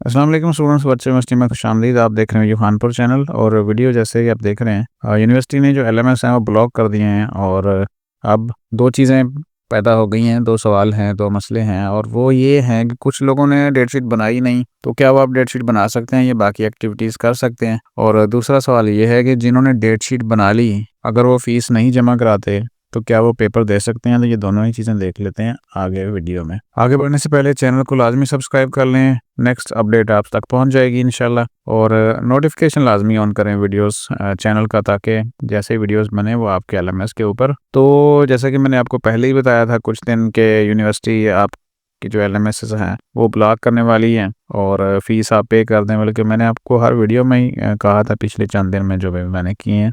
अस्सलाम वालेकुम स्टूडेंट्स, बच्चे यूनिवर्सिटी में खुशामदीद। आप देख रहे हैं यूहानपुर चैनल। और वीडियो जैसे कि आप देख रहे हैं, यूनिवर्सिटी ने जो एलएमएस हैं वो ब्लॉक कर दिए हैं। और अब दो चीज़ें पैदा हो गई हैं, दो सवाल हैं, दो मसले हैं। और वो ये हैं कि कुछ लोगों ने डेटशीट बनाई नहीं, तो क्या वो आप डेटशीट बना सकते हैं या बाकी एक्टिविटीज़ कर सकते हैं। और दूसरा सवाल ये है कि जिन्होंने डेटशीट बना ली, अगर वो फ़ीस नहीं जमा कराते तो क्या वो पेपर दे सकते हैं। तो ये दोनों ही चीज़ें देख लेते हैं आगे वीडियो में। आगे बढ़ने से पहले चैनल को लाजमी सब्सक्राइब कर लें, नेक्स्ट अपडेट आप तक पहुंच जाएगी इंशाल्लाह। और नोटिफिकेशन लाजमी ऑन करें वीडियोस चैनल का, ताकि जैसे वीडियोस बने वो आपके एलएमएस के ऊपर। तो जैसा कि मैंने आपको पहले ही बताया था कुछ दिन के, यूनिवर्सिटी आपकी जो एलएमएस हैं वो ब्लॉक करने वाली हैं और फ़ीस आप पे कर दें। बल्कि मैंने आपको हर वीडियो में ही कहा था पिछले चंद दिन में जो भी मैंने किए हैं।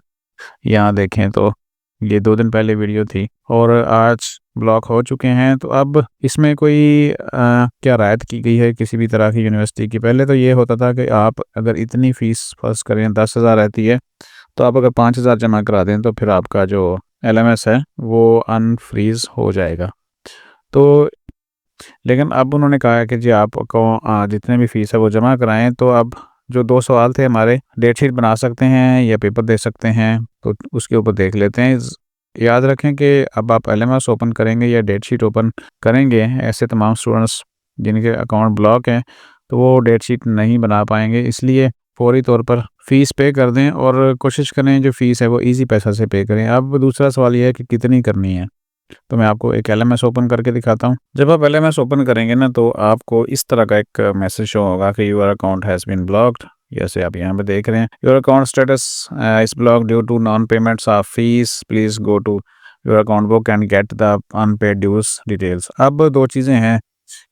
यहाँ देखें तो ये 2 दिन पहले वीडियो थी और आज ब्लॉक हो चुके हैं। तो अब इसमें कोई क्या रायत की गई है किसी भी तरह की यूनिवर्सिटी की। पहले तो ये होता था कि आप अगर इतनी फ़ीस फर्स्ट करें 10,000 रहती है, तो आप अगर 5,000 जमा करा दें तो फिर आपका जो एलएमएस है वो अनफ्रीज़ हो जाएगा। तो लेकिन अब उन्होंने कहा है कि जी आपको जितने भी फ़ीस है वो जमा कराएँ। तो अब जो 2 सवाल थे हमारे, डेटशीट बना सकते हैं या पेपर दे सकते हैं, तो उसके ऊपर देख लेते हैं। याद रखें कि अब आप एलएमएस ओपन करेंगे या डेटशीट ओपन करेंगे, ऐसे तमाम स्टूडेंट्स जिनके अकाउंट ब्लॉक हैं तो वो डेटशीट नहीं बना पाएंगे। इसलिए फौरी तौर पर फ़ीस पे कर दें और कोशिश करें जो फ़ीस है वो ईज़ी पैसा से पे करें। अब दूसरा सवाल ये है कि कितनी करनी है। तो मैं आपको एक एलएमएस ओपन करके दिखाता हूँ। जब आप एलएमएस ओपन करेंगे ना, तो आपको इस तरह का एक मैसेज शो होगा कि your account has been blocked. जैसे आप यहाँ पे देख रहे हैं, your account status is blocked due to non payments of fees, please go to your account book and get the unpaid dues details. अब दो चीज़ें हैं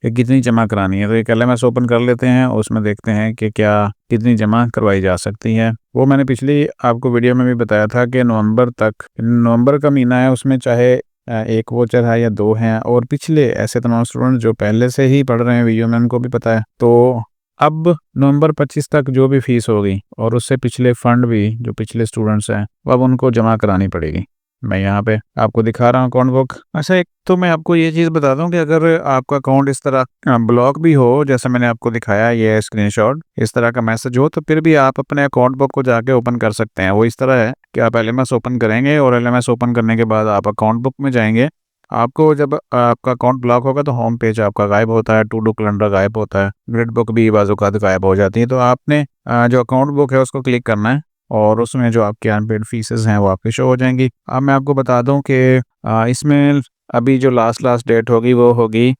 कि कितनी जमा करानी है। तो एक एलएमएस ओपन कर लेते हैं, उसमें देखते हैं कि क्या कितनी जमा करवाई जा सकती है। वो मैंने पिछली आपको वीडियो में भी बताया था कि नवंबर का महीना है, उसमें चाहे एक वोचर है या 2 हैं। और पिछले ऐसे तमाम स्टूडेंट जो पहले से ही पढ़ रहे हैं वीडियो में, उनको भी पता है। तो अब नवंबर 25 तक जो भी फ़ीस होगी और उससे पिछले फ़ंड भी जो पिछले स्टूडेंट्स हैं वो अब उनको जमा करानी पड़ेगी। मैं यहाँ पे आपको दिखा रहा हूँ अकाउंट बुक। अच्छा, एक तो मैं आपको ये चीज़ बता दूँ कि अगर आपका अकाउंट इस तरह ब्लॉक भी हो, जैसे मैंने आपको दिखाया ये स्क्रीनशॉट, इस तरह का मैसेज हो, तो फिर भी आप अपने अकाउंट बुक को जाके ओपन कर सकते हैं। वो इस तरह है कि आप एलएमएस ओपन करेंगे और एलएमएस ओपन करने के बाद आप अकाउंट बुक में जाएंगे। आपको जब आपका अकाउंट ब्लॉक होगा तो होम पेज आपका गायब होता है, टू डू कैलेंडर गायब होता है, ग्रिड बुक भी बाज़-औक़ात गायब हो जाती है। तो आपने जो अकाउंट बुक है उसको क्लिक करना है और उसमें जो आपकी अनपेड फीसेस हैं वो आपकी शो हो जाएंगी। अब मैं आपको बता दूं कि इसमें अभी जो लास्ट डेट होगी वो होगी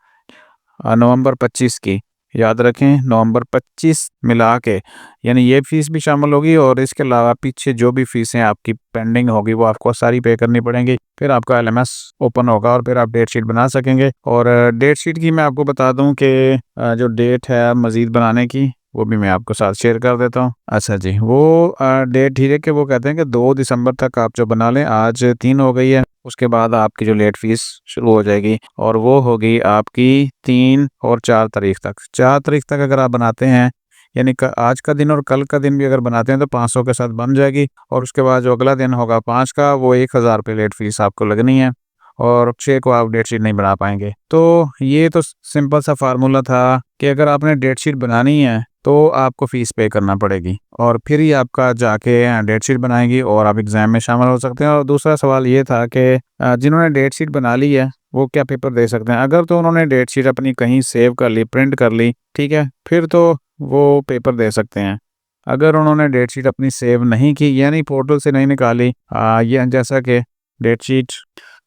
नवंबर 25 की। याद रखें, नवंबर 25 मिला के, यानी ये फ़ीस भी शामिल होगी और इसके अलावा पीछे जो भी फ़ीसें आपकी पेंडिंग होगी वो आपको सारी पे करनी पड़ेंगी। फिर आपका एलएमएस ओपन होगा और फिर आप डेट शीट बना सकेंगे। और डेट शीट की मैं आपको बता दूं कि जो डेट है मज़ीद बनाने की, वो भी मैं आपको साथ शेयर कर देता हूँ। अच्छा जी, वो डेट ठीक है कि वो कहते हैं कि 2 दिसंबर तक आप जो बना लें। आज 3 हो गई है, उसके बाद आपकी जो लेट फ़ीस शुरू हो जाएगी और वो होगी आपकी 3 और 4 तारीख तक। 4 तारीख तक अगर आप बनाते हैं, यानी आज का दिन और कल का दिन भी अगर बनाते हैं, तो 500 के साथ बन जाएगी। और उसके बाद जो अगला दिन होगा 5 का, वो 1000 रुपये लेट फ़ीस आपको लगनी है और 6 को आप डेट शीट नहीं बना पाएंगे। तो ये तो सिंपल सा फार्मूला था कि अगर आपने डेट शीट बनानी है तो आपको फ़ीस पे करना पड़ेगी और फिर ही आपका जाके डेट शीट बनाएगी और आप एग्ज़ाम में शामिल हो सकते हैं। और दूसरा सवाल ये था कि जिन्होंने डेट शीट बना ली है वो क्या पेपर दे सकते हैं। अगर तो उन्होंने डेट शीट अपनी कहीं सेव कर ली, प्रिंट कर ली, ठीक है, फिर तो वो पेपर दे सकते हैं। अगर उन्होंने डेट शीट अपनी सेव नहीं की, यानी पोर्टल से नहीं निकाली, ये जैसा कि डेट शीट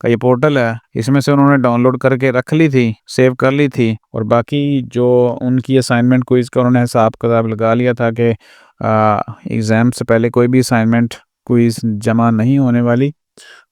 का ये पोर्टल है, इसमें से उन्होंने डाउनलोड करके रख ली थी, सेव कर ली थी और बाकी जो उनकी असाइनमेंट क्विज़ का उन्होंने हिसाब किताब लगा लिया था कि एग्ज़ाम से पहले कोई भी असाइनमेंट क्विज़ जमा नहीं होने वाली,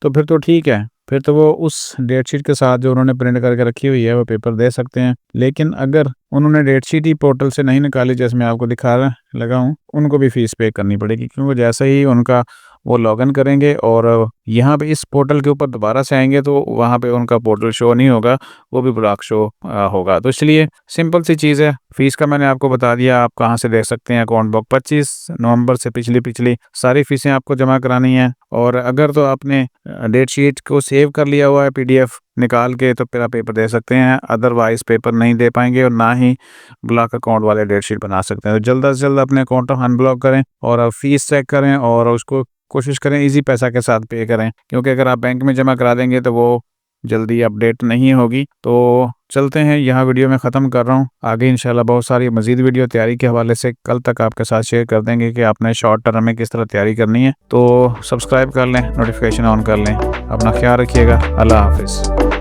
तो फिर तो ठीक है। फिर तो वो उस डेट शीट के साथ जो उन्होंने प्रिंट करके रखी हुई है वो पेपर दे सकते हैं। लेकिन अगर उन्होंने डेट शीट ही पोर्टल से नहीं निकाली, जैसे मैं आपको दिखा लगा हूँ, उनको भी फ़ीस पे करनी पड़ेगी, क्योंकि जैसे ही उनका वो लॉगिन करेंगे और यहाँ पे इस पोर्टल के ऊपर दोबारा से आएंगे तो वहाँ पे उनका पोर्टल शो नहीं होगा, वो भी ब्लॉक शो होगा। तो इसलिए सिंपल सी चीज़ है। फ़ीस का मैंने आपको बता दिया, आप कहाँ से देख सकते हैं। अकाउंट बुक 25 नवंबर से पिछली सारी फ़ीसें आपको जमा करानी है। और अगर तो आपने डेट शीट को सेव कर लिया हुआ है PDF निकाल के, तो फिर आप पेपर दे सकते हैं, अदरवाइज़ पेपर नहीं दे पाएंगे और ना ही ब्लॉक अकाउंट वाले डेट शीट बना सकते हैं। तो जल्द से जल्द अपने अकाउंट को अनब्लॉक करें और आप फ़ीस चेक करें और उसको कोशिश करें ईज़ी पैसा के साथ पे करें, क्योंकि अगर आप बैंक में जमा करा देंगे तो वो जल्दी अपडेट नहीं होगी। तो चलते हैं, यहाँ वीडियो मैं ख़त्म कर रहा हूँ। आगे इंशाल्लाह बहुत सारी मज़ीद वीडियो तैयारी के हवाले से कल तक आपके साथ शेयर कर देंगे कि आपने शॉर्ट टर्म में किस तरह तैयारी करनी है। तो सब्सक्राइब कर लें, नोटिफिकेशन ऑन कर लें। अपना ख्याल रखिएगा। अल्लाह हाफ़िज़।